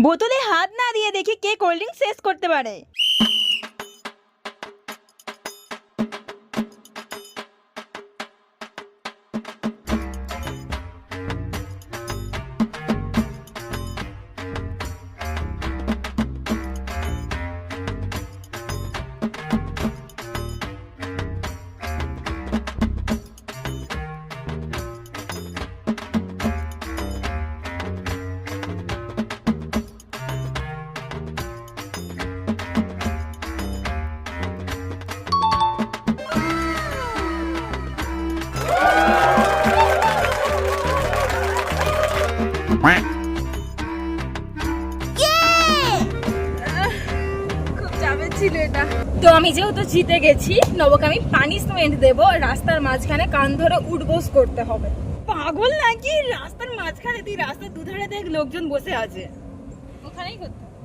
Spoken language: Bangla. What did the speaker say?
বোতলে হাত না দিয়ে দেখি কে কোল্ড ড্রিঙ্ক শেষ করতে পারে। খুব চাপের ছিল এটা। তো আমি যেহেতু জিতে গেছি, নবকে আমি পানিশমেন্ট দেবো, রাস্তার মাঝখানে কান ধরে উঠবোস করতে হবে। পাগল নাকি? রাস্তার মাঝখানে? তুই রাস্তার দুধারে দেখ লোকজন বসে আছে, ওখানেই করতে হবে।